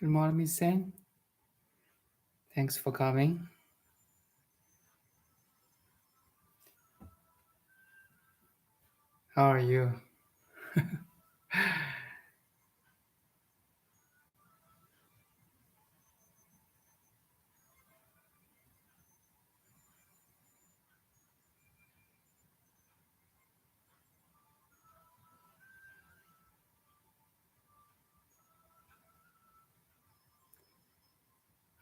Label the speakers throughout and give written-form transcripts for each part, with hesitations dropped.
Speaker 1: Good morning, Miss Sen. Thanks for coming. How are you?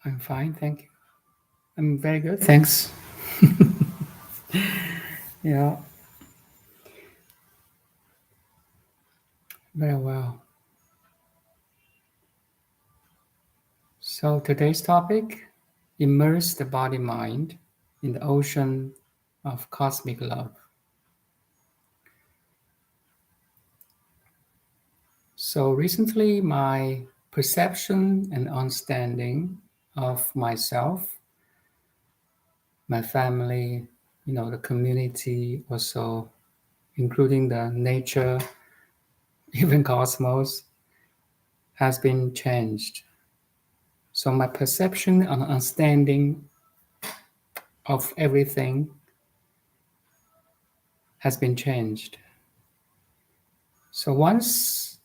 Speaker 1: I'm fine, thank you. I'm very good, thanks. Yeah, very well. So today's topic, immerse the body-mind in the ocean of cosmic love. So recently, my perception and understanding of myself, my family, the community, also including the nature, even cosmos, has been changed. So my perception and understanding of everything has been changed. So once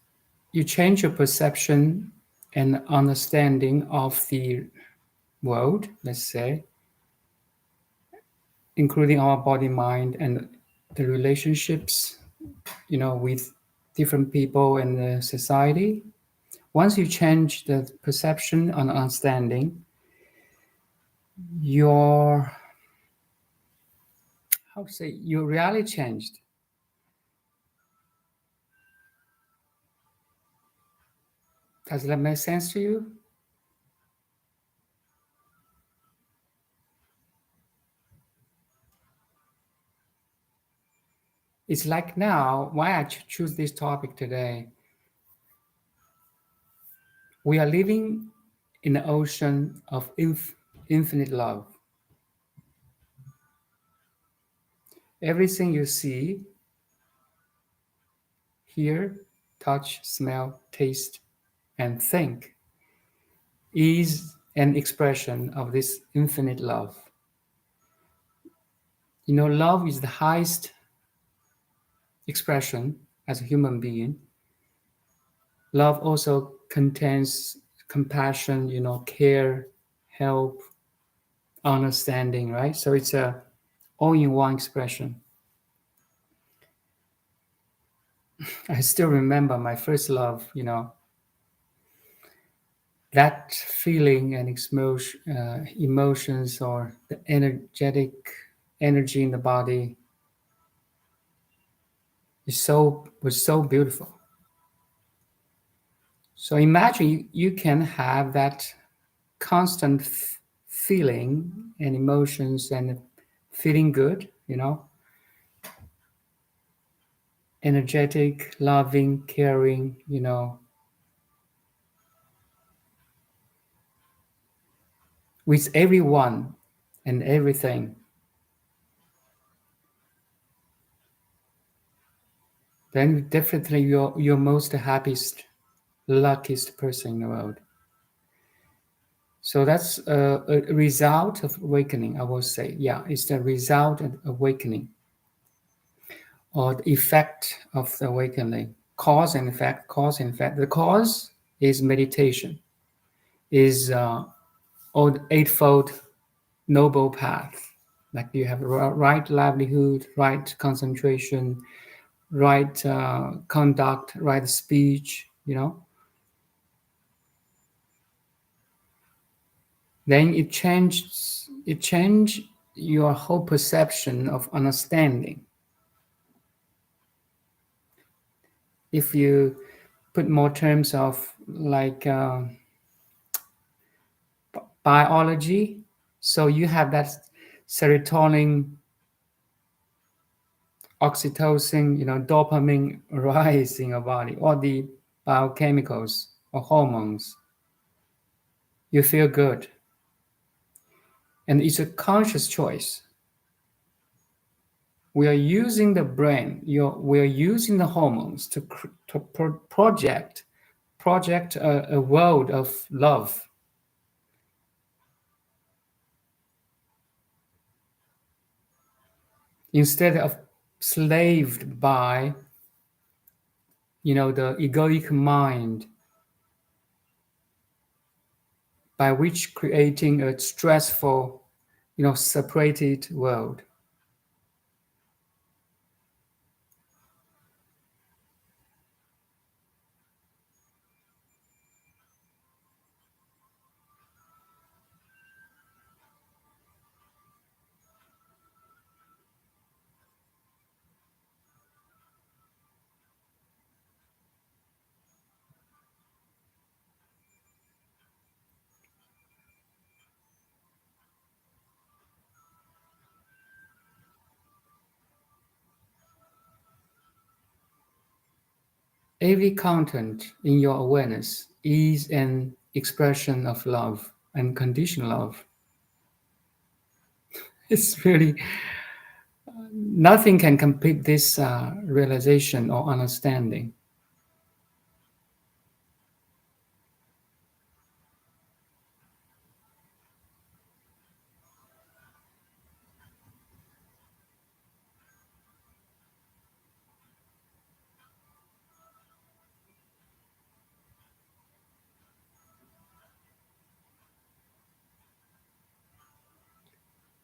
Speaker 1: you change your perception and understanding of the world, let's say, including our body, mind, and the relationships, with different people in the society. Once you change the perception and understanding, your your reality changed. Does that make sense to you? It's like now, why I choose this topic today. We are living in the ocean of infinite love. Everything you see, hear, touch, smell, taste, and think is an expression of this infinite love. Love is the highest expression as a human being. Love also contains compassion, care, help, understanding, right? So it's a all-in-one expression. I still remember my first love, that feeling and emotions or the energetic energy in the body was so beautiful. So imagine you can have that constant feeling and emotions and feeling good, energetic, loving, caring, with everyone and everything. Then definitely you're most happiest, luckiest person in the world. So that's a result of awakening, I will say. Yeah, it's the result of awakening or the effect of the awakening. Cause and effect, cause and effect. The cause is meditation, is all the eightfold noble path. Like you have right livelihood, right concentration, right conduct, right speech, then it changed your whole perception of understanding. If you put more terms of like biology, so you have that serotonin, oxytocin, dopamine rise in your body, all the biochemicals or hormones. You feel good, and it's a conscious choice. We are using the brain. We are using the hormones to project project a world of love instead of slaved by the egoic mind, by which creating a stressful separated world. Every content in your awareness is an expression of love, unconditional love. It's really nothing can complete this realization or understanding.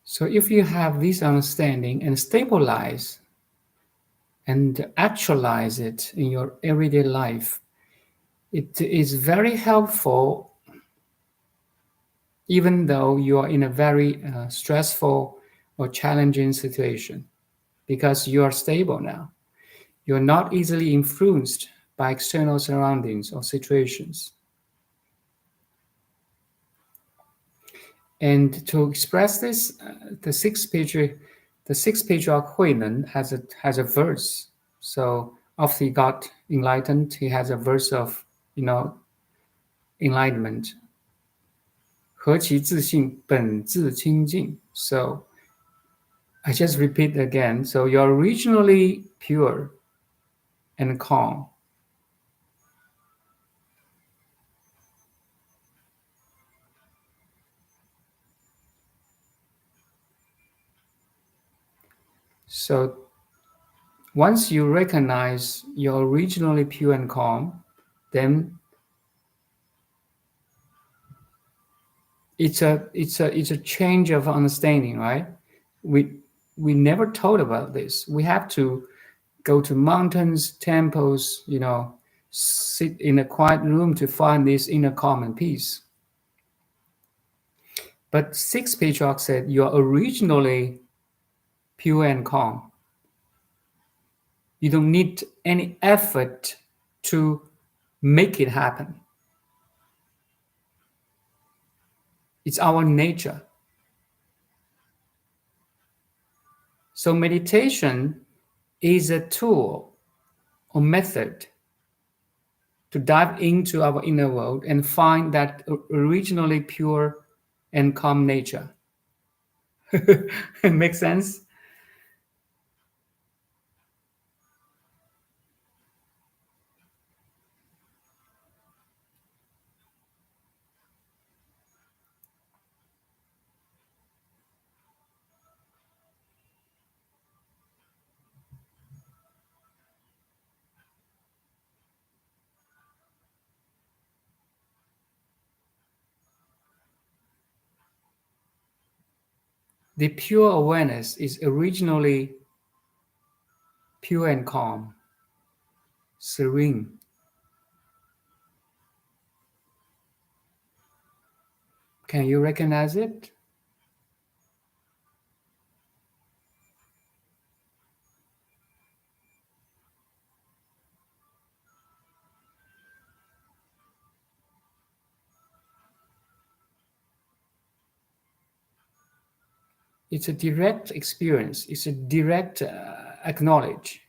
Speaker 1: So if you have this understanding and stabilize and actualize it in your everyday life, it is very helpful even though you are in a very stressful or challenging situation, because you are stable now. You're not easily influenced by external surroundings or situations. And to express this, the sixth patriarch Huinan has a verse. So after he got enlightened, he has a verse of enlightenment. 何其自信，本自清净. So I just repeat again. So you're originally pure and calm. So once you recognize you're originally pure and calm, then it's a change of understanding, right? We never thought about this. We have to go to mountains, temples, sit in a quiet room to find this inner calm and peace. But sixth patriarch said you're originally pure and calm. You don't need any effort to make it happen. It's our nature. So meditation is a tool or method to dive into our inner world and find that originally pure and calm nature. It makes sense? The pure awareness is originally pure and calm, serene. Can you recognize it? It's a direct experience. It's a direct acknowledge.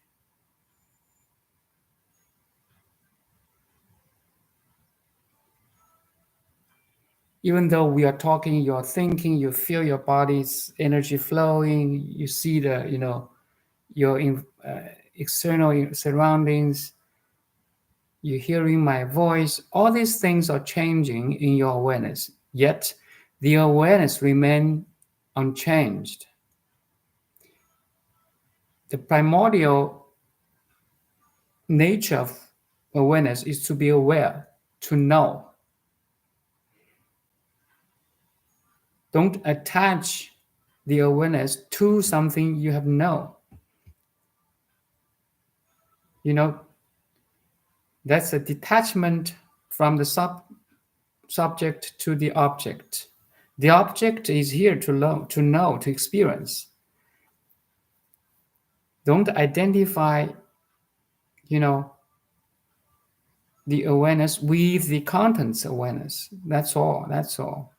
Speaker 1: Even though we are talking, you're thinking, you feel your body's energy flowing, you see your external surroundings, you're hearing my voice. All these things are changing in your awareness, yet the awareness remains unchanged. The primordial nature of awareness is to be aware, to know. Don't attach the awareness to something you have known. That's a detachment from the subject to the object. The object is here to learn, to know, to experience. Don't identify, the awareness with the contents awareness. That's all. That's all.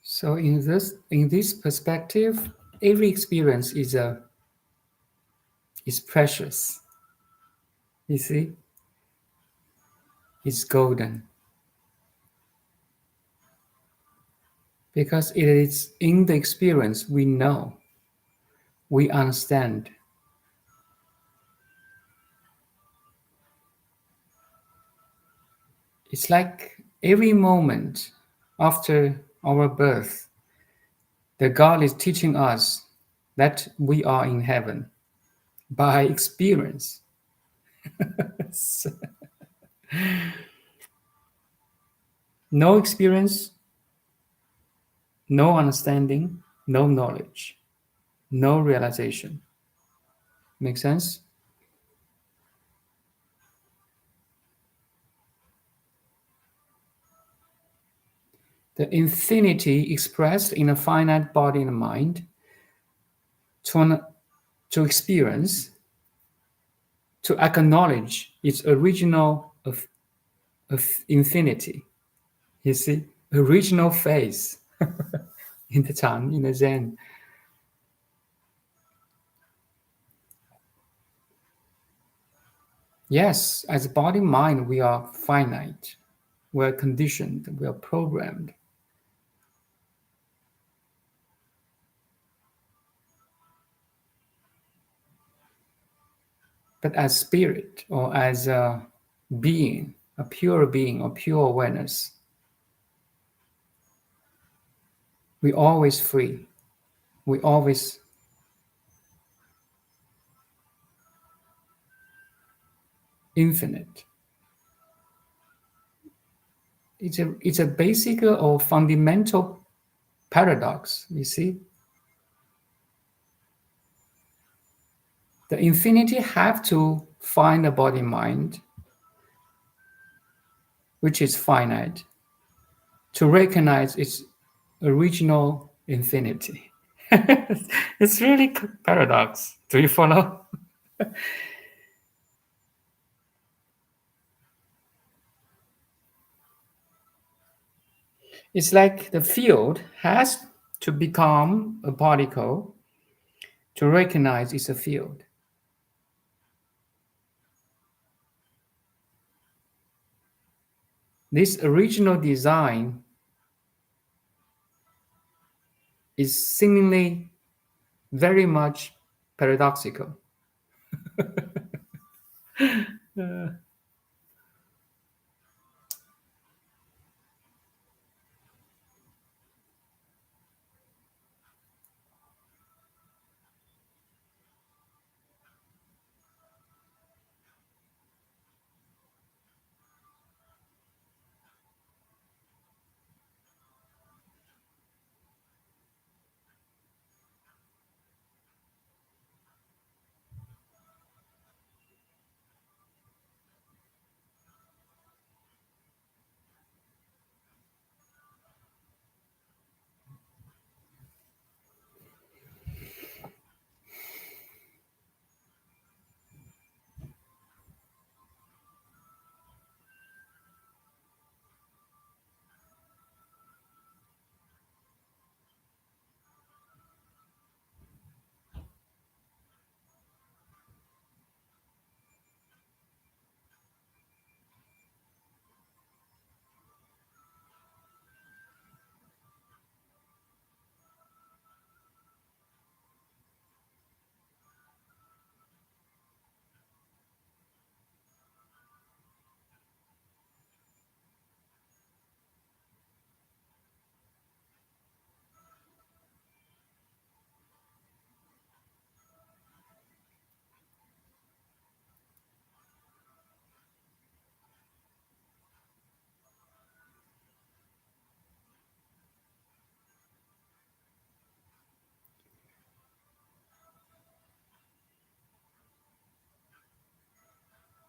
Speaker 1: So in this perspective, every experience is precious. You see, it's golden because it is in the experience we know, we understand. It's like every moment after our birth, the God is teaching us that we are in heaven by experience. No experience, no understanding, no knowledge, no realization. Make sense? The infinity expressed in a finite body and mind to experience, to acknowledge its original of infinity. You see, original phase in the Chan, in the Zen. Yes, as body mind, we are finite. We are conditioned. We are programmed. But as spirit or as a being, a pure being or pure awareness, we always free. We always infinite. It's a basic or fundamental paradox, you see. The infinity have to find a body mind which is finite to recognize its original infinity. It's really paradox. Do you follow? It's like the field has to become a particle to recognize it's a field. This original design is seemingly very much paradoxical.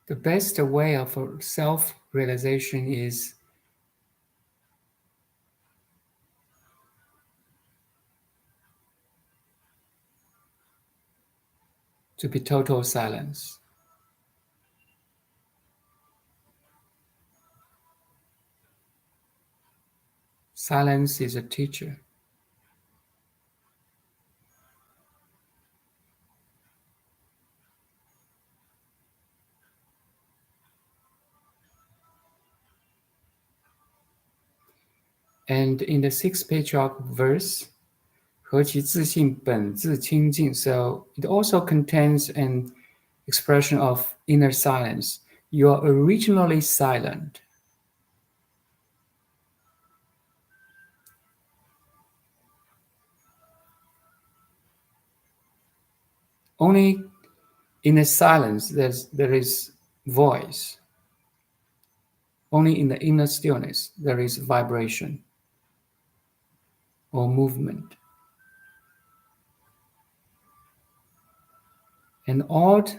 Speaker 1: The best way of self realization is to be total silence. Silence is a teacher. And in the sixth patriarch verse, 何其自信本自清净, so it also contains an expression of inner silence. You are originally silent. Only in the silence there is voice. Only in the inner stillness there is vibration or movement. An odd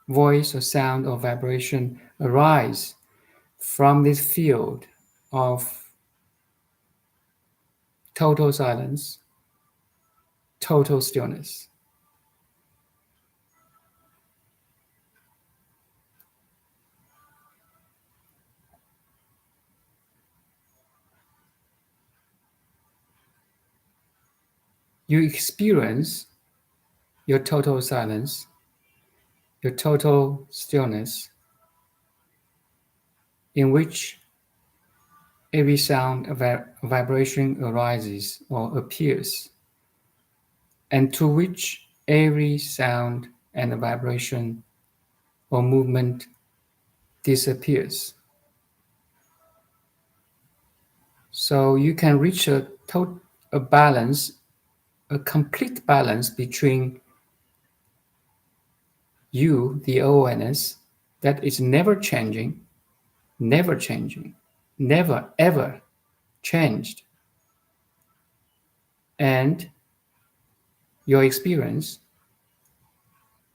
Speaker 1: voice or sound or vibration arise from this field of total silence, total stillness. You experience your total silence, your total stillness, in which every sound, vibration arises or appears, and to which every sound and vibration or movement disappears. So you can reach a balance, a complete balance between you, the awareness, that is never changing, never ever changed, and your experience,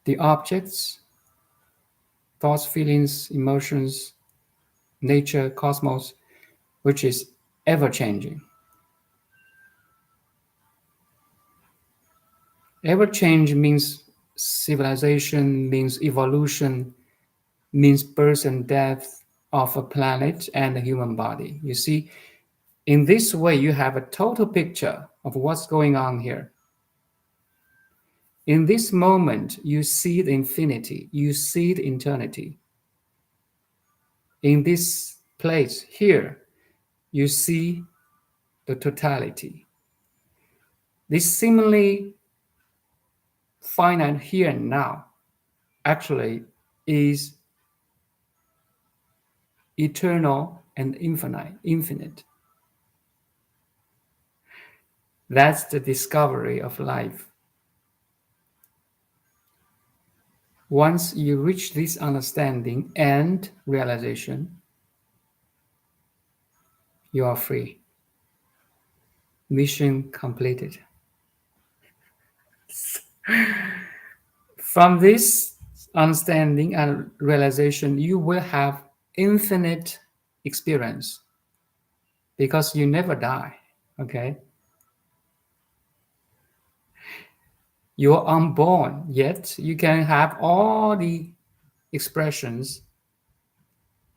Speaker 1: the objects, thoughts, feelings, emotions, nature, cosmos, which is ever changing. Ever change means civilization, means evolution, means birth and death of a planet and a human body. You see, in this way, you have a total picture of what's going on here. In this moment, you see the infinity, you see the eternity. In this place here, you see the totality. This seemingly finite here and now actually is eternal and infinite. That's the discovery of life. Once you reach this understanding and realization, you are free. Mission completed. From this understanding and realization, you will have infinite experience because you never die. Okay? You're unborn, yet you can have all the expressions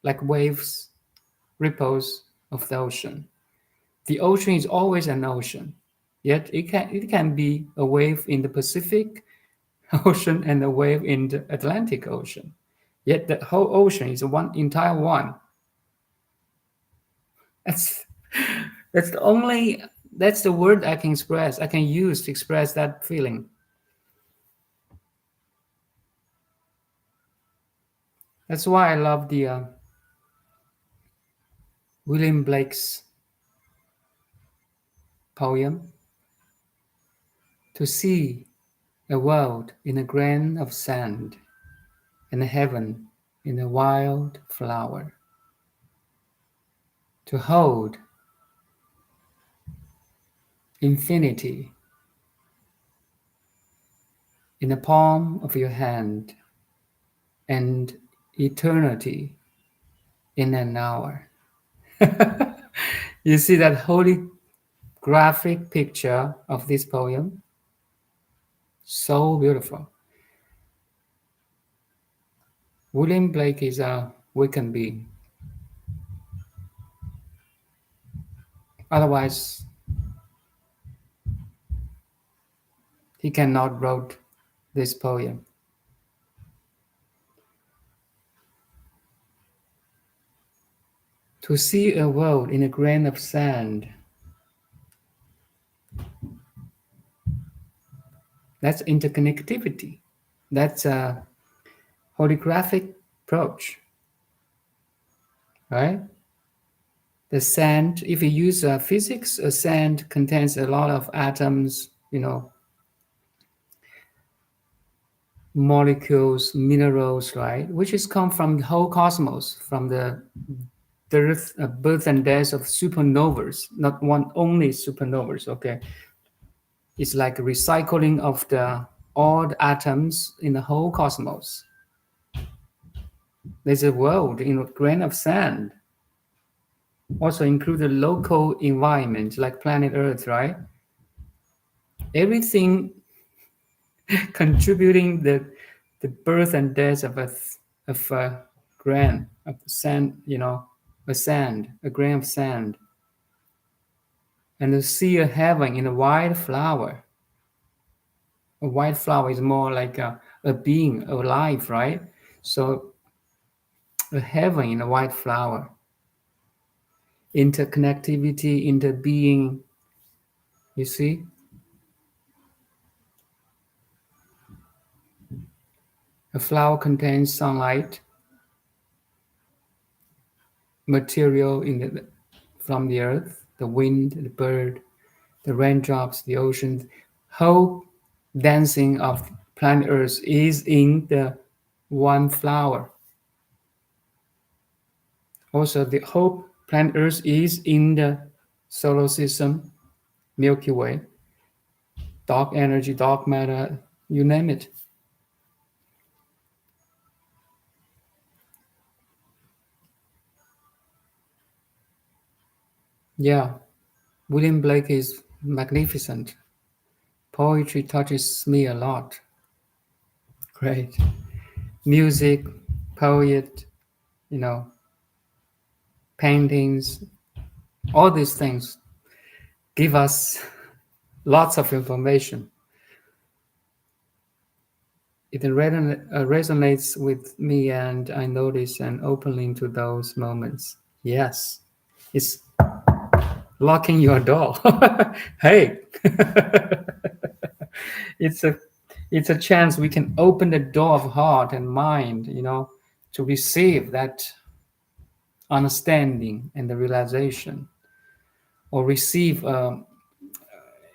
Speaker 1: like waves, ripples of the ocean. The ocean is always an ocean, yet it can be a wave in the Pacific Ocean and a wave in the Atlantic Ocean. Yet the whole ocean is one entire one. That's that's the only that's the word I can use to express that feeling. That's why I love the William Blake's poem, to see a world in a grain of sand and a heaven in a wild flower, to hold infinity in the palm of your hand and eternity in an hour. You see that holy graphic picture of this poem? So beautiful. William Blake is a weekend being. Otherwise, he cannot wrote this poem. To see a world in a grain of sand, that's interconnectivity. That's a holographic approach, right? The sand, if you use physics, a sand contains a lot of atoms, molecules, minerals, right? Which is come from the whole cosmos, from the birth and death of supernovas, not one only supernovas. Okay, it's like a recycling of the all the atoms in the whole cosmos. There's a world in a grain of sand. Also include the local environment like planet Earth, right? Everything contributing the birth and death of a grain of sand, a grain of sand, and to see a heaven in a white flower. A white flower is more like a being, a life, right? So a heaven in a white flower, interconnectivity, interbeing. You see, a flower contains sunlight, material from the earth, the wind, the bird, the raindrops, the ocean. Whole dancing of planet Earth is in the one flower. Also, the whole planet Earth is in the solar system, Milky Way, dark energy, dark matter, you name it. Yeah, William Blake is magnificent. Poetry touches me a lot. Great. Music, poet, you know, paintings, all these things give us lots of information. It resonates with me, and I notice an opening to those moments. Yes, it's locking your door. Hey, it's a it's a chance we can open the door of heart and mind, to receive that understanding and the realization, or receive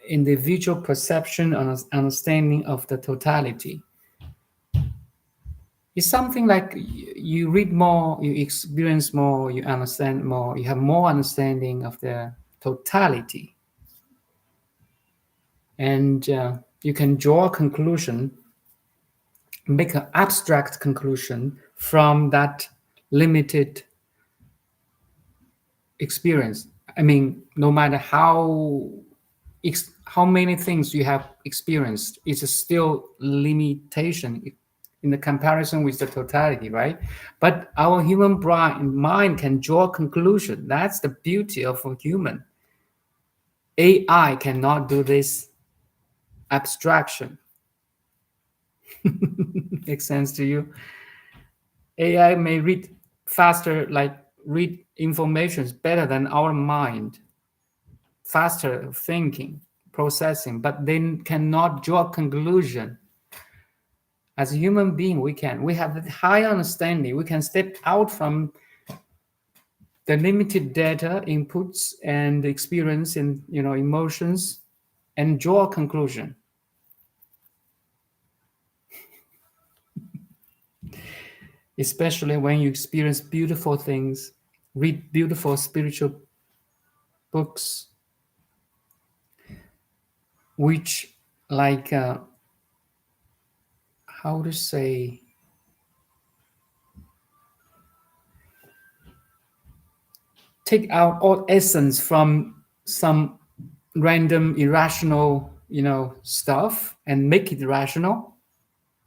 Speaker 1: individual perception and understanding of the totality. It's something like you read more, you experience more, you understand more, you have more understanding of the totality, and you can draw a conclusion, make an abstract conclusion from that limited experience. I mean, no matter how many things you have experienced, it's still limitation in the comparison with the totality, right? But our human brain mind can draw a conclusion. That's the beauty of a human. AI cannot do this abstraction. Makes sense to you? AI may read faster, like read information better than our mind, faster thinking, processing, but they cannot draw a conclusion. As a human being, we have a high understanding. We can step out from the limited data inputs and experience and emotions and draw a conclusion. Especially when you experience beautiful things, read beautiful spiritual books, which, like, how to say, take out all essence from some random irrational stuff and make it rational.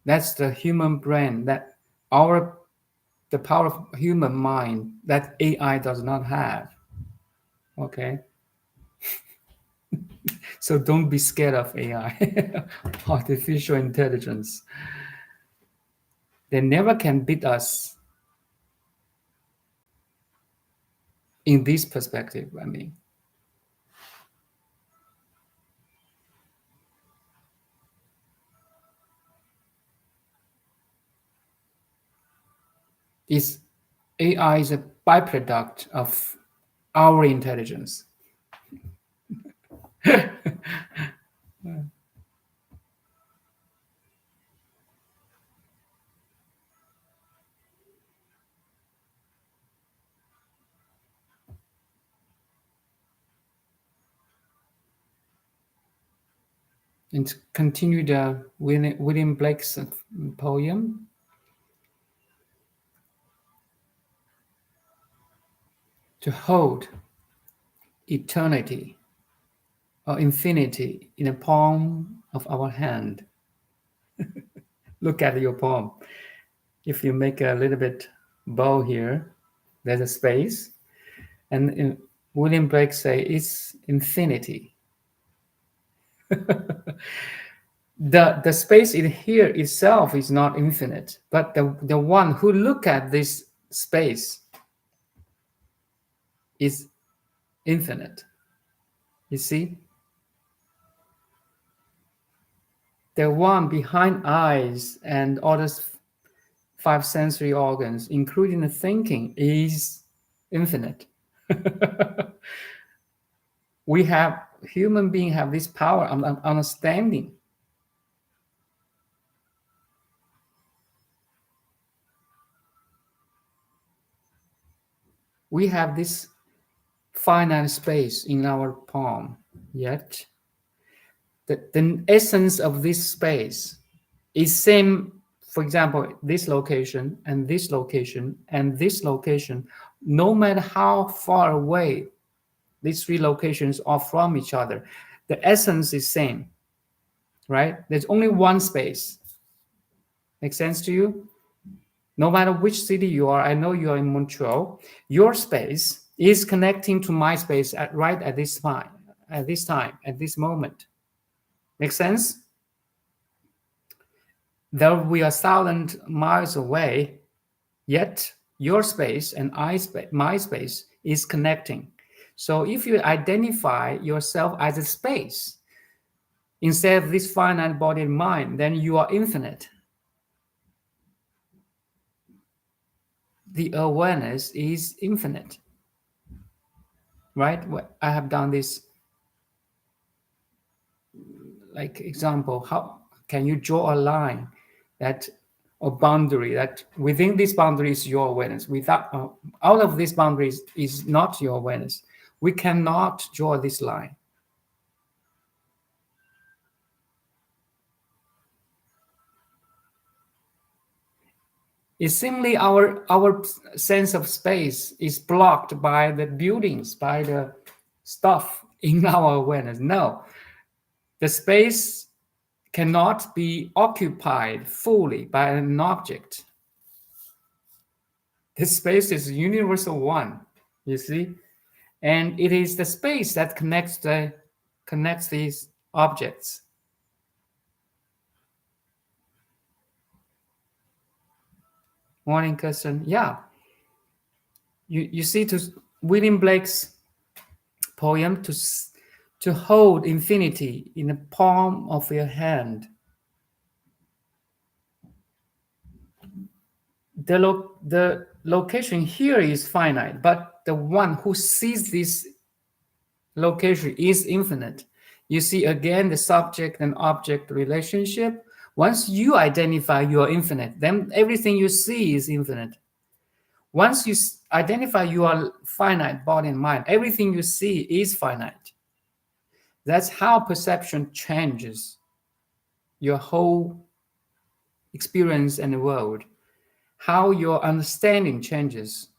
Speaker 1: That's the human brain, that our the power of human mind that AI does not have. Okay, so don't be scared of AI. Artificial intelligence, they never can beat us in this perspective. I mean, it's AI is a byproduct of our intelligence. And continue the William Blake's poem. To hold eternity or infinity in the palm of our hand. Look at your palm. If you make a little bit bow here, there's a space. And William Blake say it's infinity. The space in here itself is not infinite, but the one who look at this space is infinite. You see? The one behind eyes and all those five sensory organs, including the thinking, is infinite. We have human beings have this power of understanding. We have this finite space in our palm, yet the essence of this space is same. For example, this location and this location and this location, no matter how far away These three locations are from each other. The essence is same, right? There's only one space. Make sense to you? No matter which city you are, I know you are in Montreal, your space is connecting to my space right at this time, at this moment. Make sense? Though we are 1,000 miles away, yet your space and my space is connecting. So if you identify yourself as a space instead of this finite body and mind, then you are infinite. The awareness is infinite, right? I have done this like example. How can you draw a line that or boundary that within this boundary is your awareness, without out of this boundaries is not your awareness? We cannot draw this line. It's simply our sense of space is blocked by the buildings, by the stuff in our awareness. No, the space cannot be occupied fully by an object. The space is universal one, you see, and it is the space that connects these objects. Morning, Kirsten. Yeah, you see, to William Blake's poem, to hold infinity in the palm of your hand. The location here is finite, but the one who sees this location is infinite. You see again the subject and object relationship. Once you identify you are infinite, then everything you see is infinite. Once you identify you are finite body and mind, everything you see is finite. That's how perception changes your whole experience in the world, how your understanding changes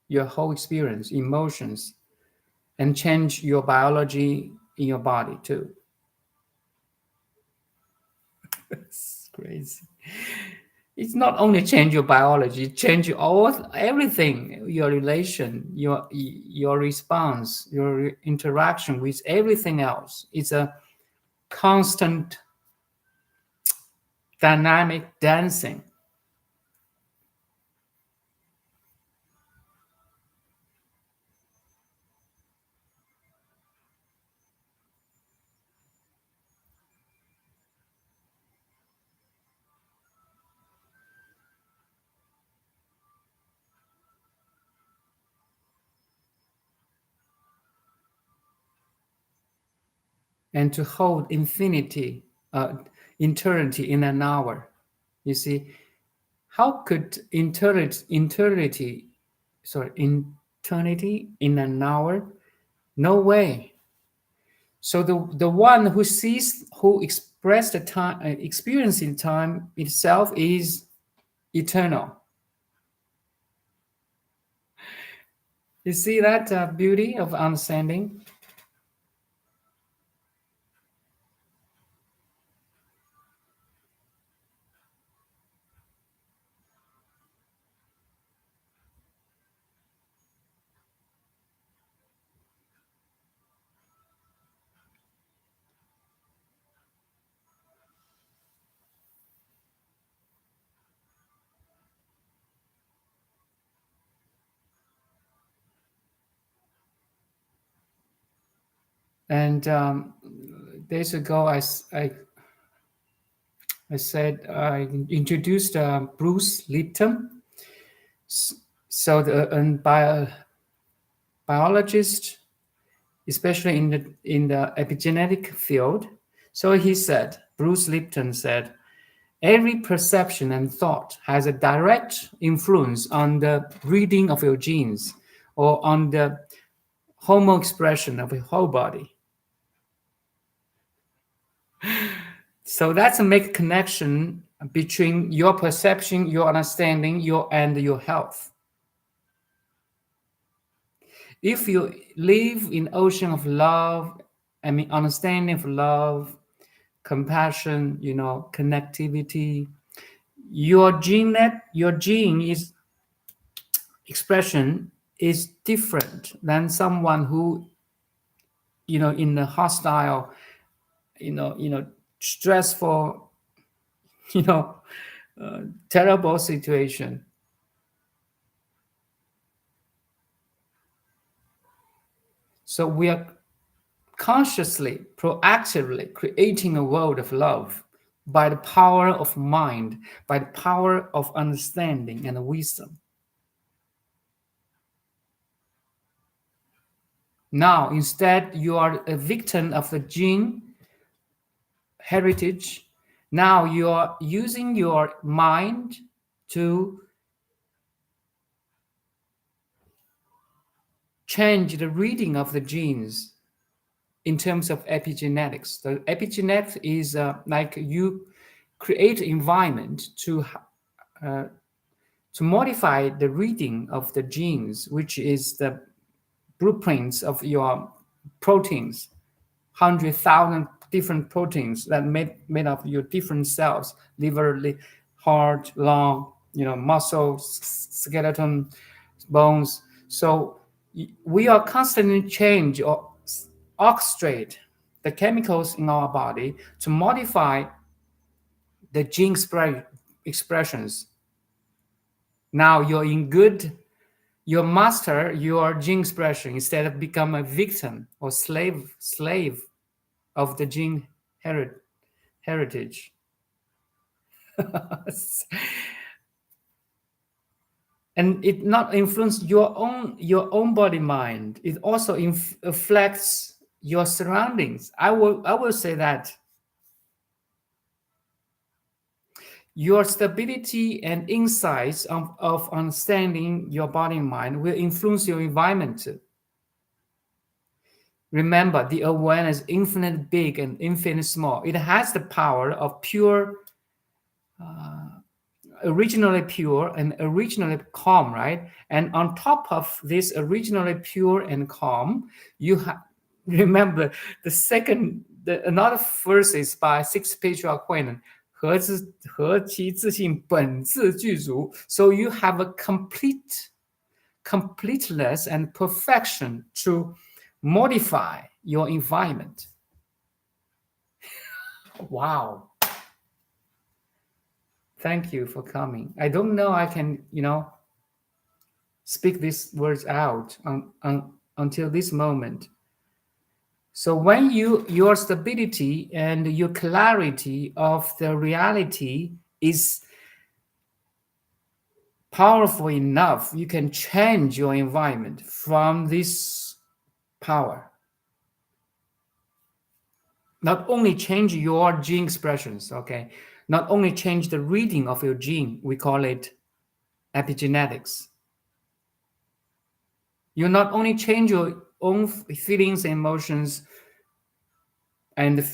Speaker 1: your whole experience, emotions, and change your biology in your body too. It's crazy. It's not only change your biology, change everything, your relation, your response, your interaction with everything else. It's a constant dynamic dancing. And to hold infinity, eternity in an hour. You see, how could eternity in an hour? No way. So the one who sees, who expressed the time, experiencing time itself is eternal. You see that beauty of understanding? And days ago, I said I introduced Bruce Lipton. So biologist, especially in the epigenetic field. So Bruce Lipton said, every perception and thought has a direct influence on the reading of your genes or on the hormone expression of your whole body. So that's a make connection between your perception, your understanding, and your health. If you live in ocean of love, I mean understanding of love, compassion, connectivity, your gene is expression is different than someone who, in a hostile, stressful, you know, terrible situation. So we are consciously, proactively creating a world of love by the power of mind, by the power of understanding and wisdom. Now, instead, you are a victim of the gene heritage. Now you are using your mind to change the reading of the genes in terms of epigenetics. The epigenetics is like you create environment uh, to modify the reading of the genes, which is the blueprints of your proteins, 100,000 different proteins that made of your different cells, liver, heart, lung, muscle, skeleton, bones. So we are constantly change or orchestrate the chemicals in our body to modify the gene expressions. Now you're in good, you master your gene expression instead of become a victim or slave of the gene heritage. And it not influence your own body mind. It also affects your surroundings. I will say that your stability and insights of understanding your body and mind will influence your environment. Remember, the awareness is infinite big and infinite small. It has the power of pure, originally pure and originally calm, right? And on top of this originally pure and calm, you remember another verse is by Sixth Spiritual Awakening. 何其自信本自具足. So you have a completeness and perfection to modify your environment. Wow. Thank you for coming. I don't know I can, speak these words out until this moment. So when your stability and your clarity of the reality is powerful enough, you can change your environment from this power. Not only change your gene expressions, okay? Not only change the reading of your gene, we call it epigenetics. You not only change your own feelings and emotions and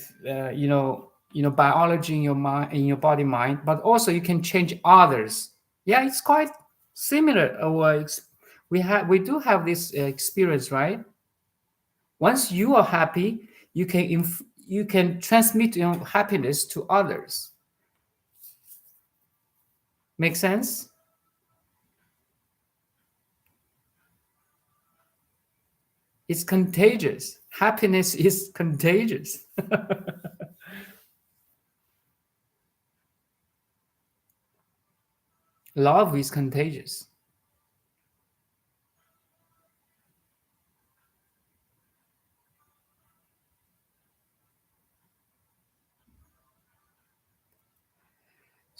Speaker 1: biology in your mind, in your body mind, but also you can change others. Yeah, it's quite similar. We do have this experience, right? Once you are happy, you can transmit your happiness to others. Make sense? It's contagious. Happiness is contagious. Love is contagious.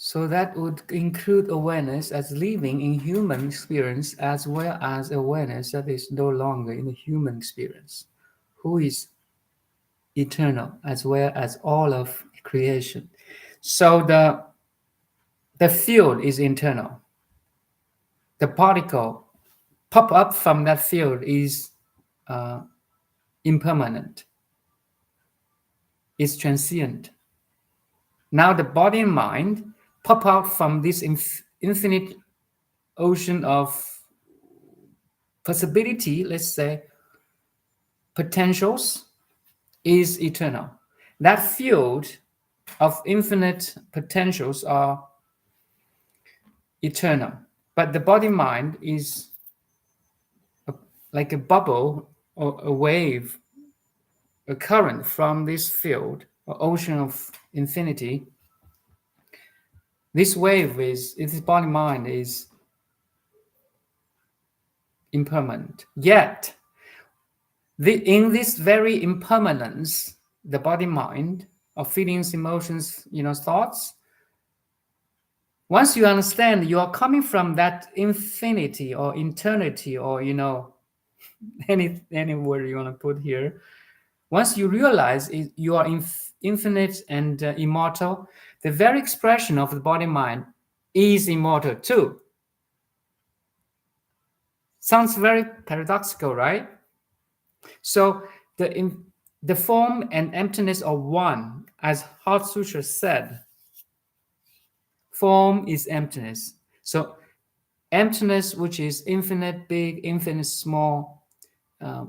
Speaker 1: So that would include awareness as living in human experience as well as awareness that is no longer in the human experience, who is eternal as well as all of creation. So the field is internal. The particle pop up from that field is impermanent. It's transient. Now the body and mind pop out from this infinite ocean of possibility, let's say, potentials is eternal. That field of infinite potentials are eternal. But the body mind is a, like a bubble or a wave, a current from this field or ocean of infinity. This wave is, this body mind is impermanent. Yet, in this very impermanence, the body mind of feelings, emotions, thoughts, once you understand you are coming from that infinity or eternity or any word you want to put here, once you realize you are infinite and immortal, the very expression of the body mind is immortal too. Sounds very paradoxical, right? So the form and emptiness are one, as Heart Sutra said. Form is emptiness. So emptiness, which is infinite big, infinite small,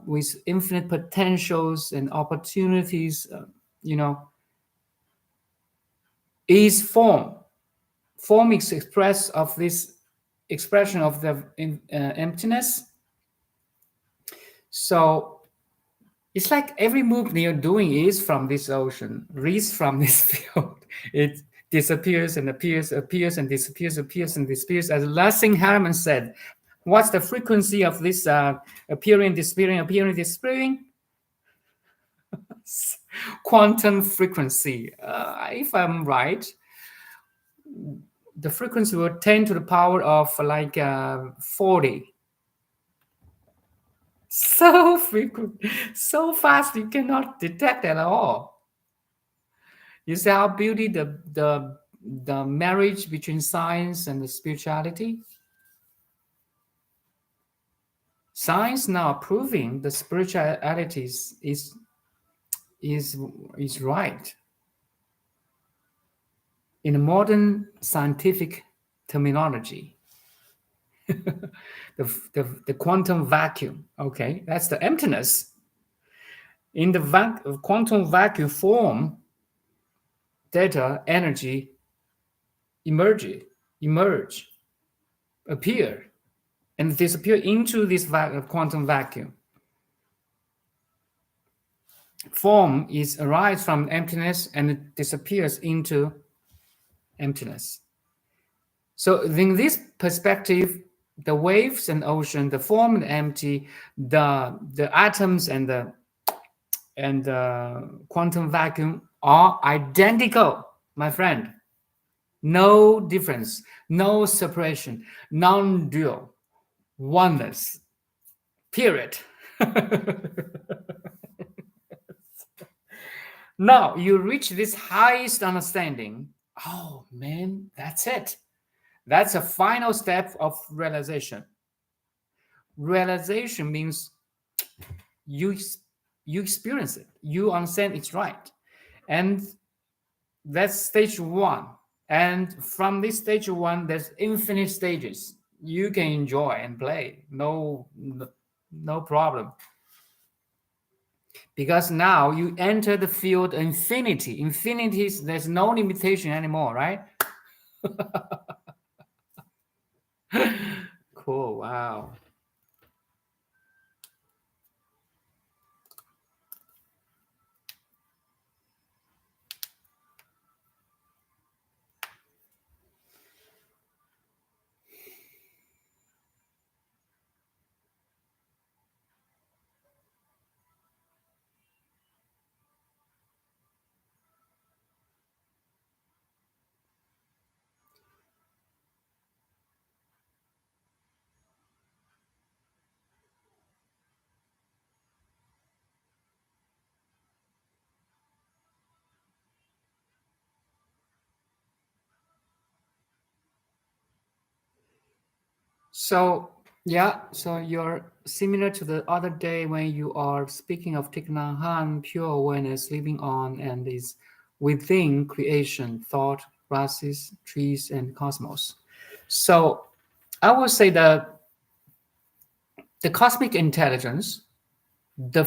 Speaker 1: with infinite potentials and opportunities, is form. Form is express of this expression of the emptiness. So it's like every movement you're doing is from this ocean, reads from this field. It disappears and appears, appears and disappears, appears and disappears. As Lassing Harriman said, what's the frequency of this appearing, disappearing, appearing, disappearing? Quantum frequency. If I'm right, the frequency will 10 to the power of like 40. So frequent, so fast you cannot detect at all. You see how beauty the marriage between science and the spirituality. Science now proving the spirituality is right. In modern scientific terminology, the quantum vacuum. Okay, that's the emptiness. In the quantum vacuum form, data, energy emerge, appear, and disappear into this quantum vacuum. Form is arise from emptiness and it disappears into emptiness. So in this perspective, the waves and ocean, the form and empty, the atoms and the quantum vacuum are identical, my friend. No difference, no separation, non-dual, oneness, period. Now you reach this highest understanding. Oh man, that's it. That's a final step of realization. Realization means you experience it, you understand it's right, and that's stage one. And from this stage one, there's infinite stages you can enjoy and play. No problem. Because now you enter the field infinity. Infinity, there's no limitation anymore, right? Cool. Wow. So yeah, so you're similar to the other day when you are speaking of Thich Nhat Hanh, pure awareness living on and is within creation, thought, grasses, trees, and cosmos. So I would say that the cosmic intelligence, the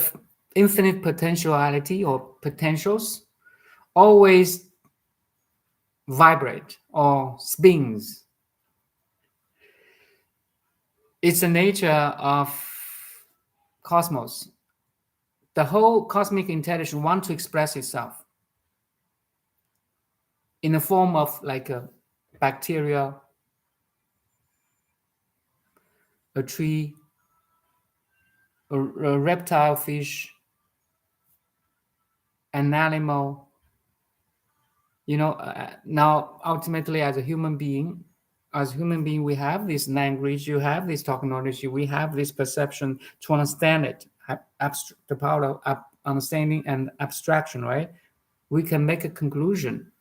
Speaker 1: infinite potentiality or potentials always vibrate or spins. It's the nature of cosmos. The whole cosmic intelligence wants to express itself in the form of like a bacteria, a tree, a reptile, fish, an animal. Now ultimately as a human being, we have this language, you have this technology, we have this perception to understand it, the power of understanding and abstraction, right? We can make a conclusion.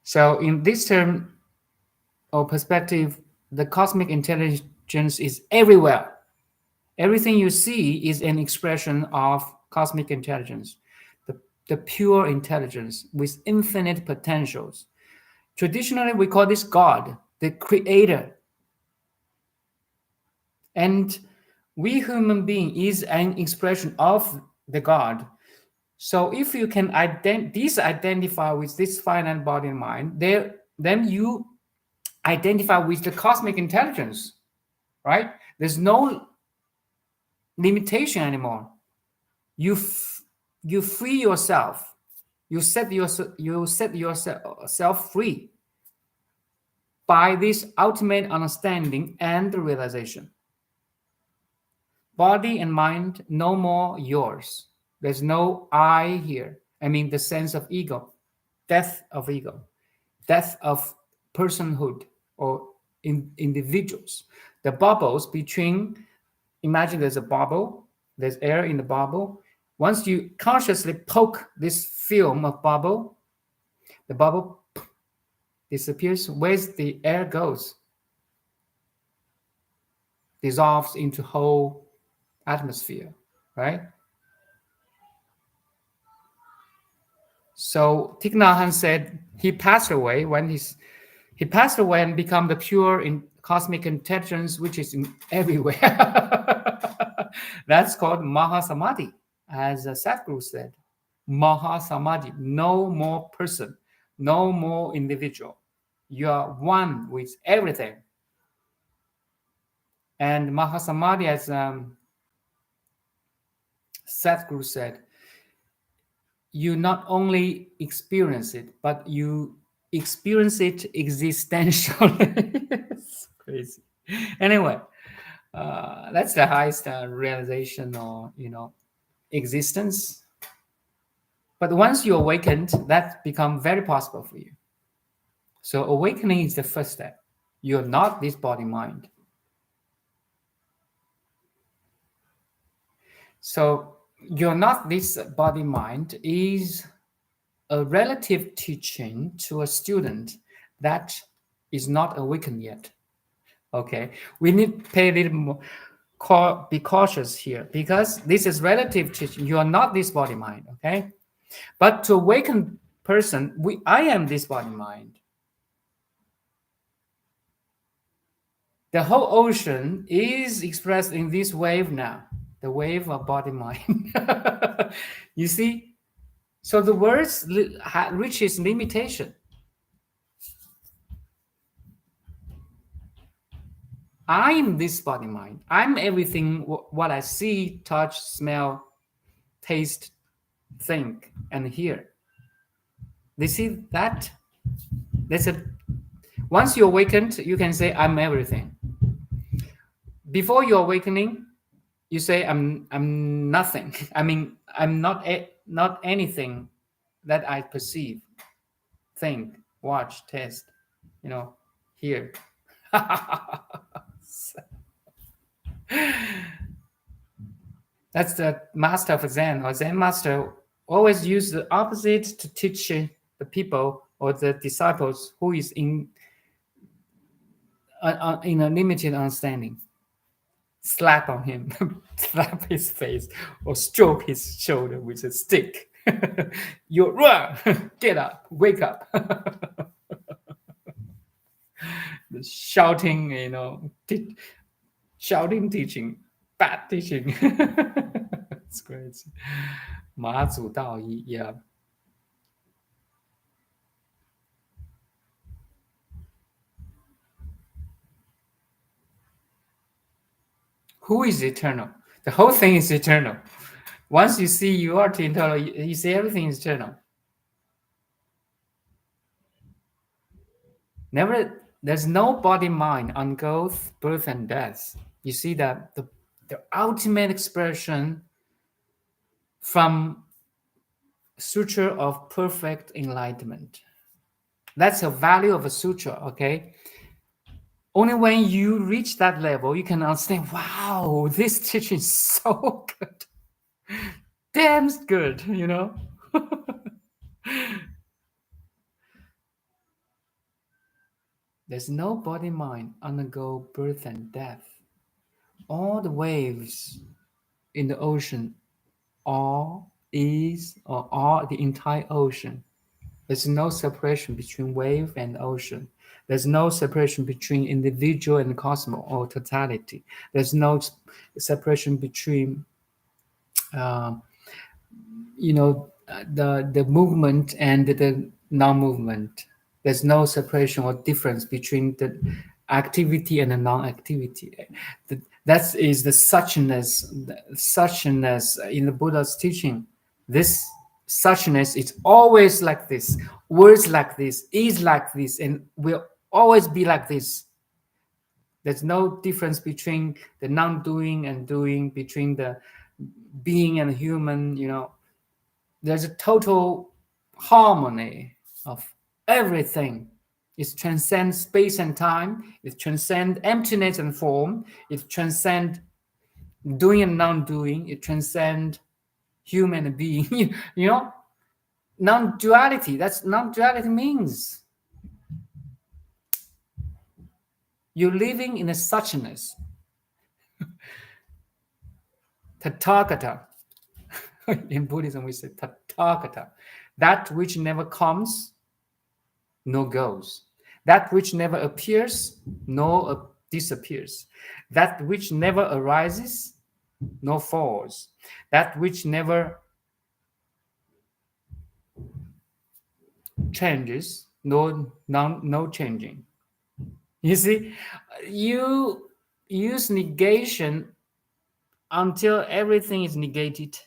Speaker 1: So in this term or perspective, the cosmic intelligence is everywhere. Everything you see is an expression of cosmic intelligence, the pure intelligence with infinite potentials. Traditionally, we call this God, the creator. And we human being is an expression of the God. So if you can disidentify with this finite body and mind, then you identify with the cosmic intelligence, right? There's no limitation anymore. You free yourself. You set yourself free by this ultimate understanding and realization. Body and mind no more yours. There's no I here. I mean the sense of ego, death of ego, death of personhood or individuals. The bubbles between, imagine there's a bubble, there's air in the bubble. Once you consciously poke this film of bubble, the bubble disappears. Where's the air goes? Dissolves into whole atmosphere, right? So Thich Nhat Hanh said he passed away and become the pure in cosmic intelligence, which is in everywhere. That's called Mahasamadhi, as Sadhguru said. Mahasamadhi, no more person, no more individual. You are one with everything. And Mahasamadhi, as Sadhguru said, you not only experience it, but you experience it existentially. It's crazy. Anyway, that's the highest realization or existence. But once you awakened, that become very possible for you. So awakening is the first step. You're not this body mind. So you're not this body mind is a relative teaching to a student that is not awakened yet. Okay, we need to pay a little more, be cautious here, because this is relative teaching. You are not this body mind, okay? But to awaken person, I am this body mind. The whole ocean is expressed in this wave now, the wave of body mind. You see, so the words reaches limitation. I'm this body mind. I'm everything what I see, touch, smell, taste, think, and hear. They see that. Once you're awakened, you can say I'm everything. Before you're awakening, you say I'm nothing. I mean, I'm not anything that I perceive, think, watch, taste, hear. That's the master of Zen, or Zen master always use the opposite to teach the people or the disciples who is in a limited understanding. Slap on him, slap his face, or stroke his shoulder with a stick. You run, get up, wake up. The shouting, shouting teaching, bad teaching. It's crazy. 马祖道一, yeah. Who is eternal? The whole thing is eternal. Once you see you are eternal, you see everything is eternal. Never, there's no body mind undergoes birth and death. You see that the ultimate expression from sutra of perfect enlightenment. That's the value of a sutra, okay? Only when you reach that level, you can understand, wow, this teaching is so good. Damn good, you know? There's no body mind undergo birth and death. All the waves in the ocean are, is, or are the entire ocean. There's no separation between wave and ocean. There's no separation between individual and cosmos or totality. There's no separation between, the movement and the non-movement. There's no separation or difference between the activity and the non-activity. That is the suchness. Suchness in the Buddha's teaching. This suchness is always like this. Words like this, is like this, and will always be like this. There's no difference between the non-doing and doing, between the being and human. There's a total harmony of everything. It transcends space and time. It transcends emptiness and form. It transcends doing and non-doing. It transcends human and being. Non-duality. That's non-duality means you're living in a suchness. Tathagata. In Buddhism, we say Tathagata. That which never comes, no goes. That which never appears, no disappears. That which never arises, no falls. That which never changes, no changing. You see, you use negation until everything is negated.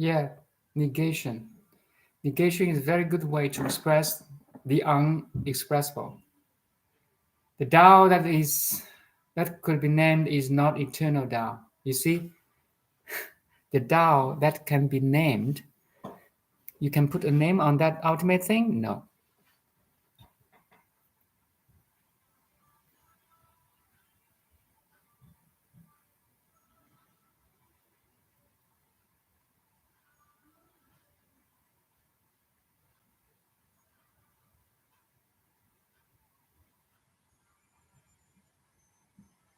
Speaker 1: Yeah, negation. Negation is a very good way to express the unexpressible. The Tao that could be named is not eternal Tao. You see, the Tao that can be named, you can put a name on that ultimate thing? No.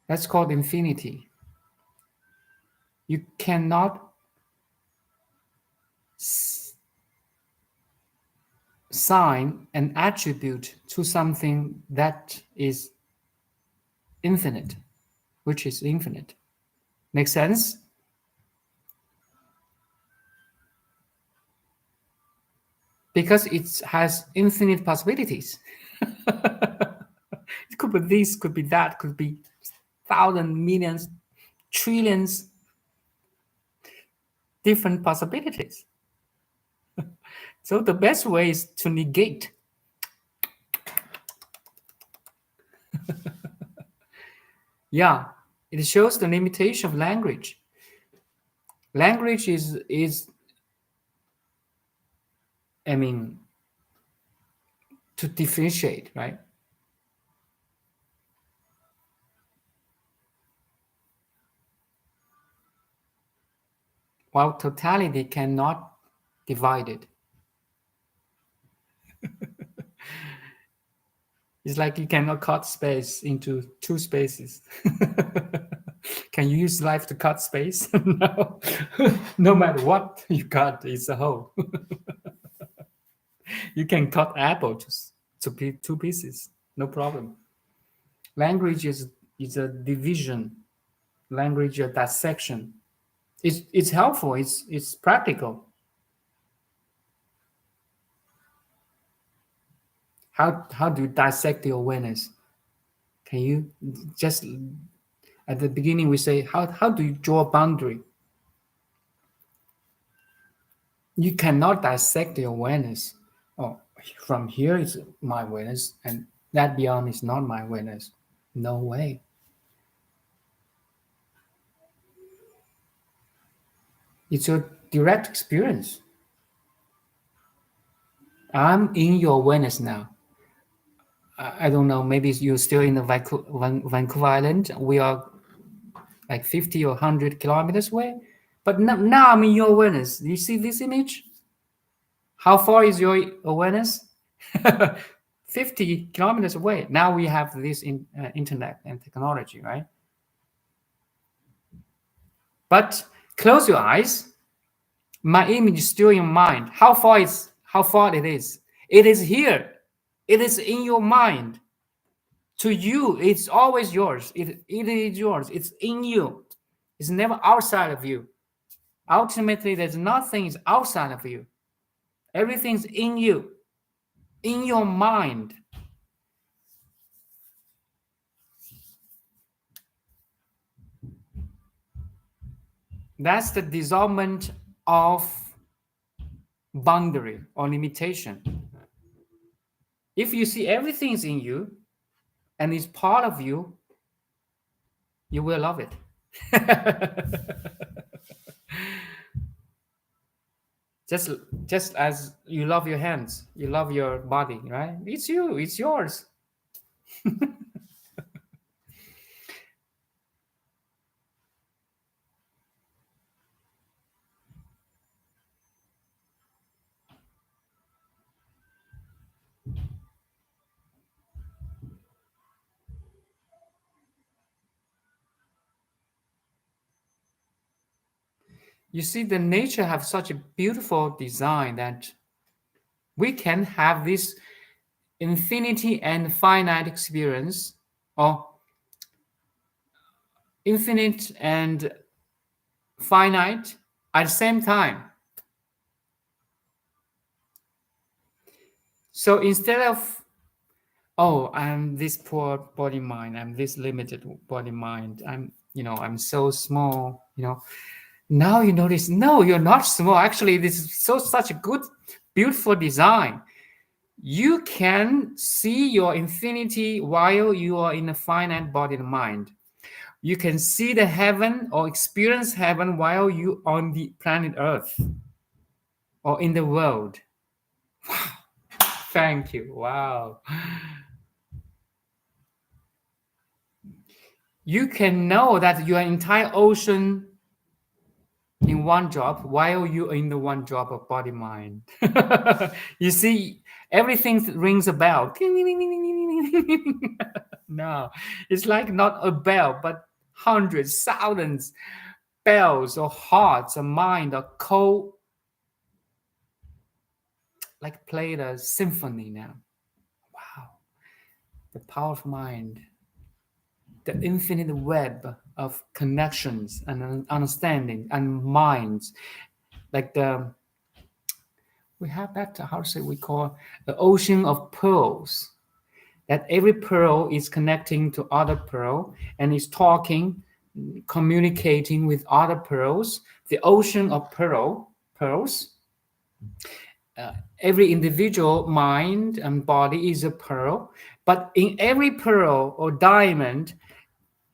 Speaker 1: That's called infinity. You cannot assign an attribute to something that is infinite, which is infinite. Make sense? Because it has infinite possibilities. It could be this, could be that, could be thousands, millions, trillions different possibilities. So the best way is to negate. Yeah, it shows the limitation of language. Language is I mean, to differentiate, right? While totality cannot divide it. It's like you cannot cut space into two spaces. Can you use life to cut space? No. No matter what you cut, it's a whole. You can cut apple to two pieces, no problem. Language is a division. Language a dissection. It's helpful. It's practical. How do you dissect the awareness? Can you just at the beginning we say how do you draw a boundary? You cannot dissect the awareness. Oh, from here is my awareness, and that beyond is not my awareness. No way. It's a direct experience. I'm in your awareness now. I don't know, maybe you're still in the Vancouver Island. We are like 50 or 100 kilometers away. But now I'm in your awareness. Do you see this image? How far is your awareness? 50 kilometers away. Now we have this internet and technology, right? But close your eyes. My image is still in mind. How far it is? It is here. It is in your mind. To you, it's always yours. It is yours. It's in you. It's never outside of you. Ultimately, there's nothing is outside of you. Everything's in you, in your mind. That's the dissolvement of boundary or limitation. If you see everything's in you and it's part of you, you will love it. just as you love your hands, you love your body, right? It's you, it's yours. You see, the nature have such a beautiful design that we can have this infinity and finite experience, or infinite and finite at the same time. So instead of, oh, I'm this poor body mind, I'm this limited body mind, I'm so small, now you notice, no, you're not small. Actually, this is such a good, beautiful design. You can see your infinity while you are in a finite body and mind. You can see the heaven or experience heaven while you on the planet Earth or in the world. Wow. Thank you. Wow. You can know that your entire ocean in one drop while you're in the one drop of body mind. You see, everything rings a bell. No, it's like not a bell, but hundreds, thousands bells or hearts or mind or like played a symphony now. Wow, the power of mind, the infinite web of connections and understanding and minds, like we have that, how to say, we call the ocean of pearls that every pearl is connecting to other pearl and is talking, communicating with other pearls. The ocean of pearls. Every individual mind and body is a pearl, but in every pearl or diamond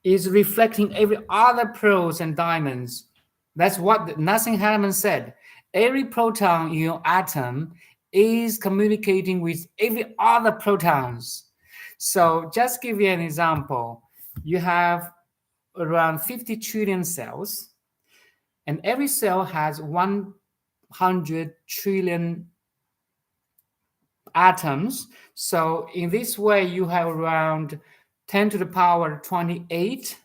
Speaker 1: is reflecting every other pearls and diamonds. That's what Nassim Haramein said. Every proton in your atom is communicating with every other protons. So just give you an example. You have around 50 trillion cells, and every cell has 100 trillion atoms. So in this way, you have around 10 to the power 28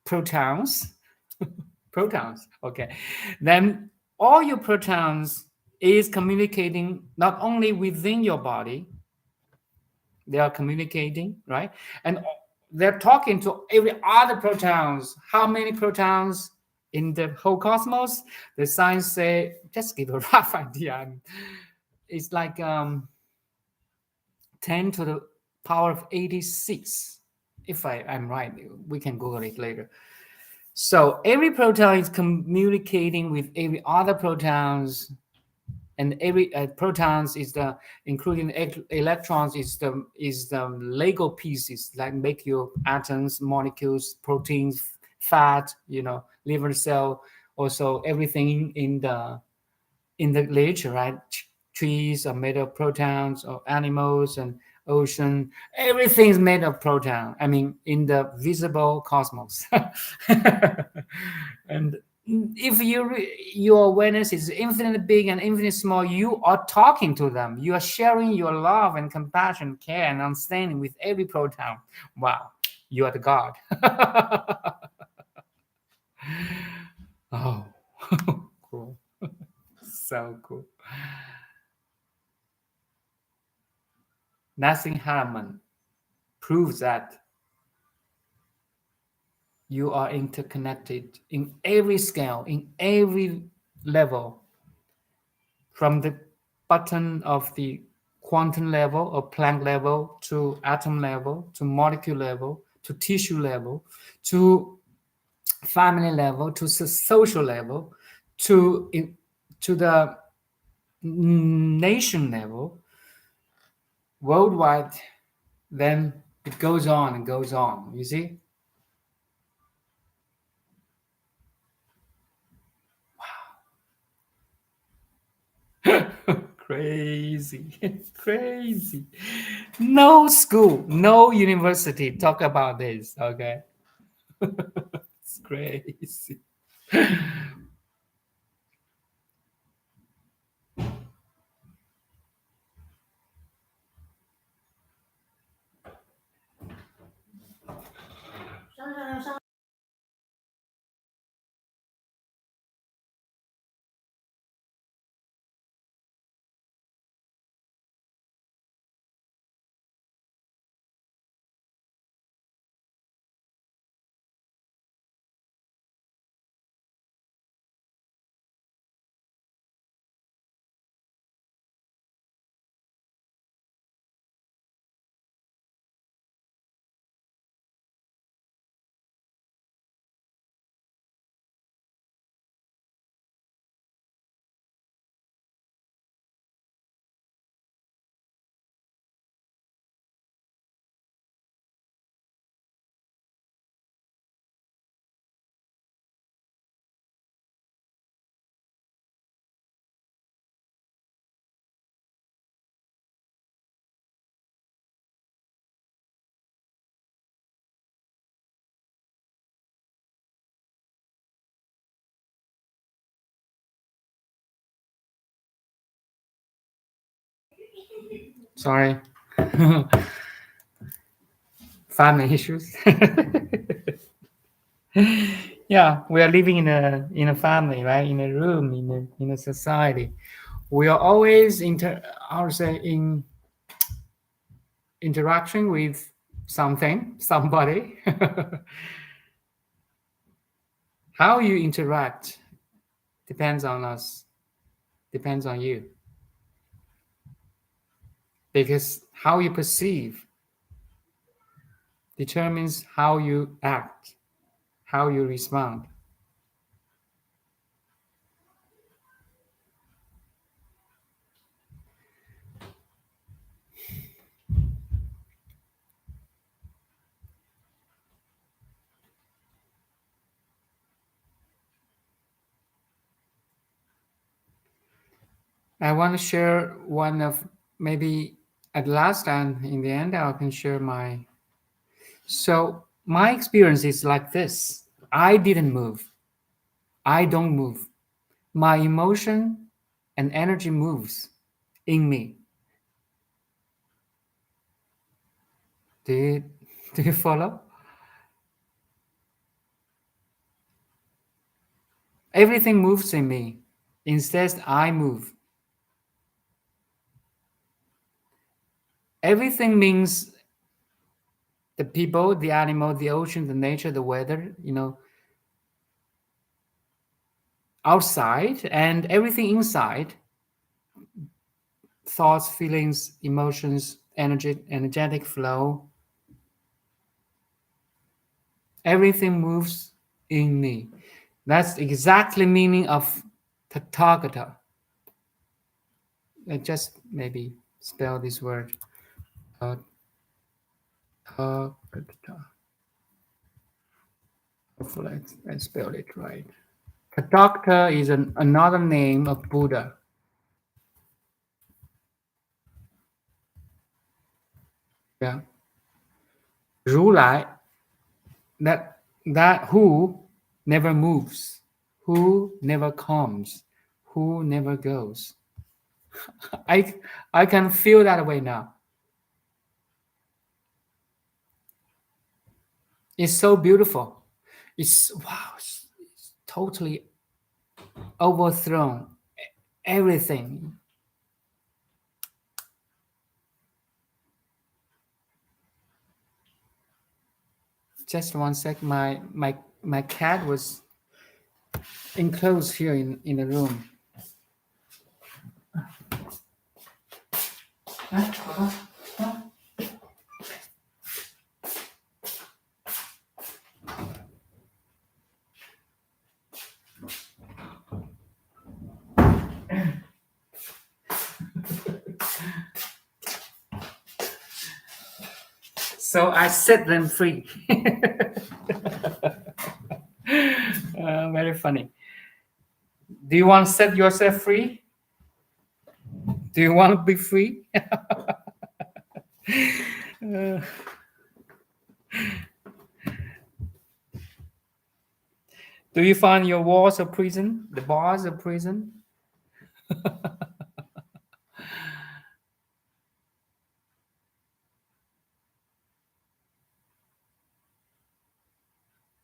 Speaker 1: protons. Protons, okay. Then all your protons is communicating not only within your body, they are communicating, right? And they're talking to every other protons. How many protons in the whole cosmos? The science say, just give a rough idea. It's like 10 to the power of 86. If I'm right, we can Google it later. So every proton is communicating with every other protons, and every protons is the including electrons is the Lego pieces like make your atoms, molecules, proteins, fat, liver cell, also everything in the nature, right? Trees are made of protons, or animals and ocean. Everything's made of proton. I mean, in the visible cosmos. And if your awareness is infinitely big and infinitely small, you are talking to them. You are sharing your love and compassion, care, and understanding with every proton. Wow, you are the God. Oh, cool. So cool. Nassim Haramein proves that you are interconnected in every scale, in every level, from the button of the quantum level or Planck level to atom level to molecule level to tissue level to family level to social level to the nation level, worldwide. Then it goes on and goes on. You see? Crazy. Crazy. No school, no university talk about this. Okay. It's crazy. Sorry. Family issues. Yeah, we are living in a family, right? In a room, in a society. We are always I would say in interaction with something, somebody. How you interact depends on us, depends on you. Because how you perceive determines how you act, how you respond. I want to share one of maybe at last and in the end I can share my. So my experience is like this. I didn't move. I don't move. My emotion and energy moves in me. Do you, do you follow? Everything moves in me. Instead, I move. Everything means the people, the animal, the ocean, the nature, the weather, outside, and everything inside, thoughts, feelings, emotions, energetic flow. Everything moves in me. That's exactly meaning of Tathagata. I just maybe spell this word. Tathagata. Hopefully I spelled it right. Tathagata is another name of Buddha. Yeah. 如来, that who never moves, who never comes, who never goes. I I can feel that way now. It's so beautiful. It's wow, it's totally overthrown everything. Just one sec. My cat was enclosed here in the room. So I set them free. Very funny. Do you want to set yourself free? Do you want to be free? Do you find your walls a prison? The bars a prison?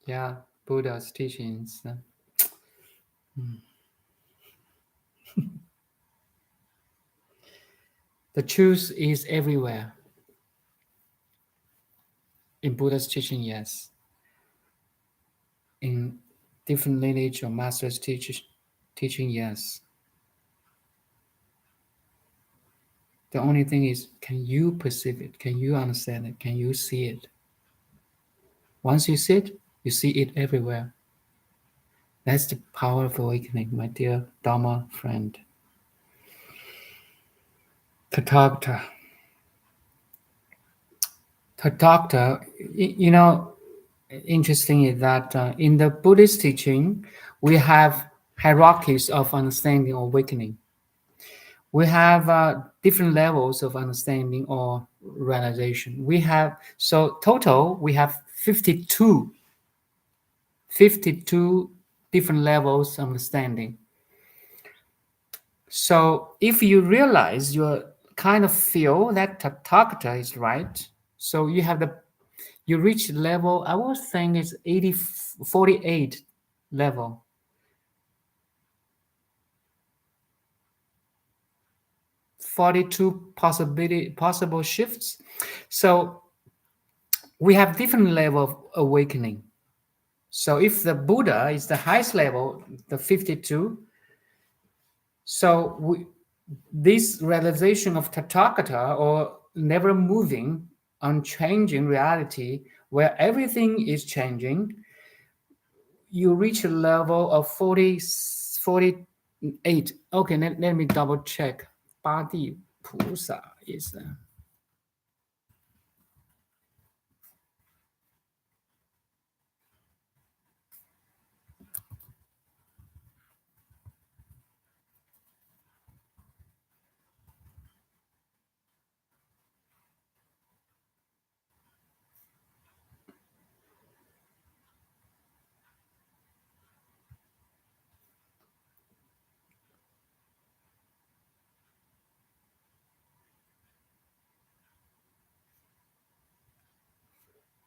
Speaker 1: Yeah, Buddha's teachings. The truth is everywhere. In Buddha's teaching, yes. In different lineage or masters' teaching, yes. The only thing is, can you perceive it? Can you understand it? Can you see it? Once you see it, you see it everywhere. That's the power of awakening, my dear Dharma friend. Tathagata. Tathagata, interesting is that in the Buddhist teaching, we have hierarchies of understanding or awakening. We have different levels of understanding or realization. Total, we have 52 different levels of understanding. So if you realize you kind of feel that Tathagata is right, so you reach level, I was saying it's 48 level. 42 possible shifts. So we have different level of awakening. So if the Buddha is the highest level, the 52, so this realization of Tathagata or never moving unchanging reality where everything is changing, you reach a level of 48. Okay, let me double check. 八地菩萨 is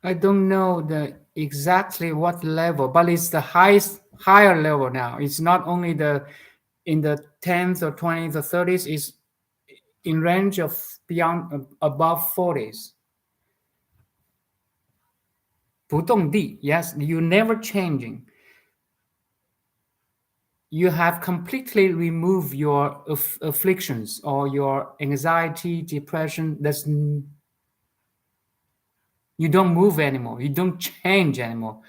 Speaker 1: I don't know the exactly what level, but it's the higher level now. It's not only the in the 10th or 20th or 30s, is in range of beyond above 40s. 不动地, yes, you never changing. You have completely removed your afflictions or your anxiety, depression. You don't move anymore. You don't change anymore.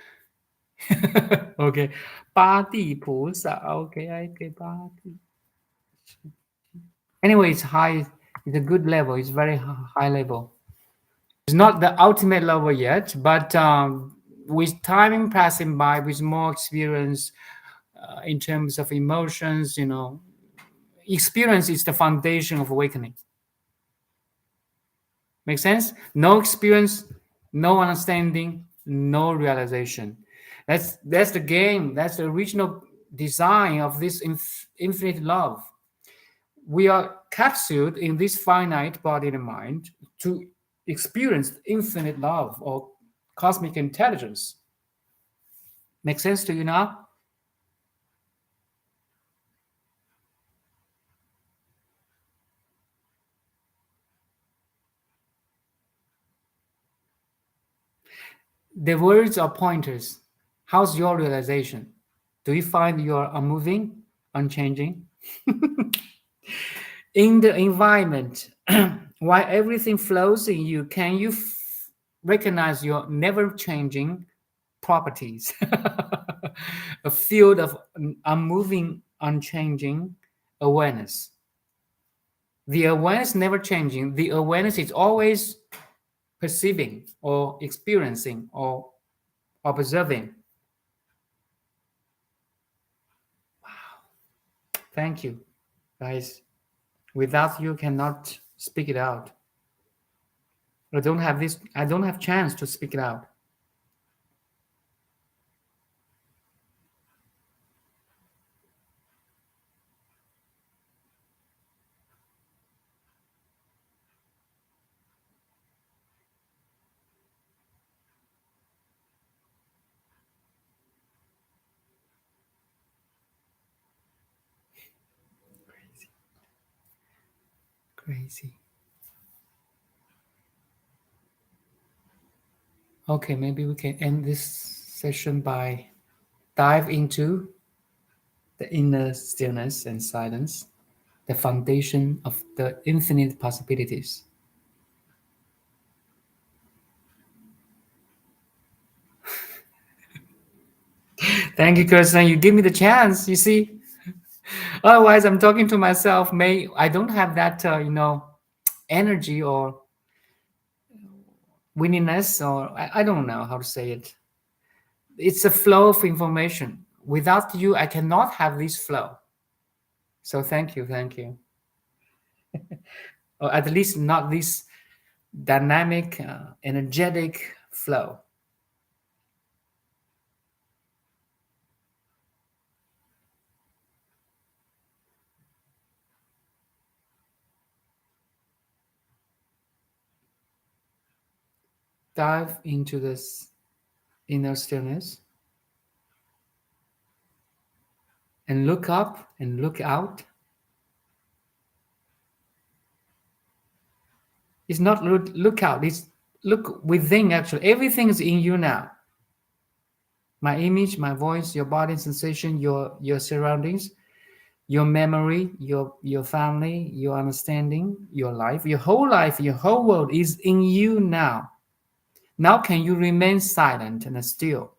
Speaker 1: Okay, 八地菩萨. Okay, okay, 八地. Anyway, it's high. It's a good level. It's very high level. It's not the ultimate level yet, but with time passing by, with more experience in terms of emotions, experience is the foundation of awakening. Make sense? No experience, no understanding, no realization. That's the game. That's the original design of this infinite love. We are capsured in this finite body and mind to experience infinite love or cosmic intelligence. Make sense to you now? The words are pointers. How's your realization? Do you find you are unmoving, unchanging? In the environment, while everything flows in you, can you recognize your never changing properties? A field of unmoving, unchanging awareness. The awareness never changing. The awareness is always perceiving or experiencing or observing. Thank you, guys. Without you, cannot speak it out. I don't have this. I don't have chance to speak it out. Crazy. Okay, maybe we can end this session by dive into the inner stillness and silence, the foundation of the infinite possibilities. Thank you, Kirsten. You give me the chance. You see, otherwise I'm talking to myself. I don't have that, energy or willingness, or I don't know how to say it. It's a flow of information. Without you, I cannot have this flow. So thank you, or at least not this dynamic, energetic flow. Dive into this inner stillness and look up and look out. It's not look out, it's look within. Actually, everything is in you now. My image, my voice, your body sensation, your surroundings. Your memory, your family, your understanding, your life, your whole world is in you now. Now can you remain silent and still?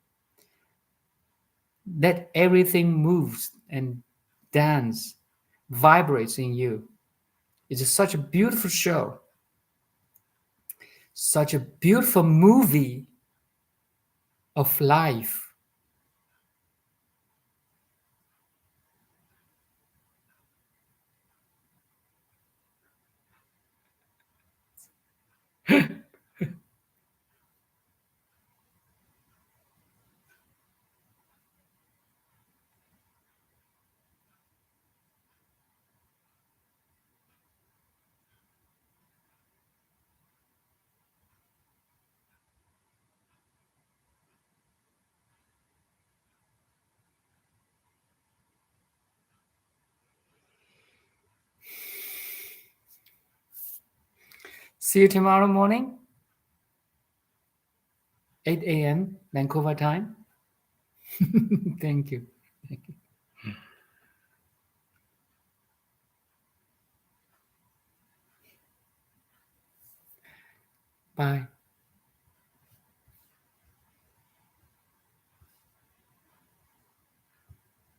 Speaker 1: That everything moves and dance, vibrates in you. It's such a beautiful show, such a beautiful movie of life. See you tomorrow morning, 8 a.m. Vancouver time. Thank you. Thank you. Bye.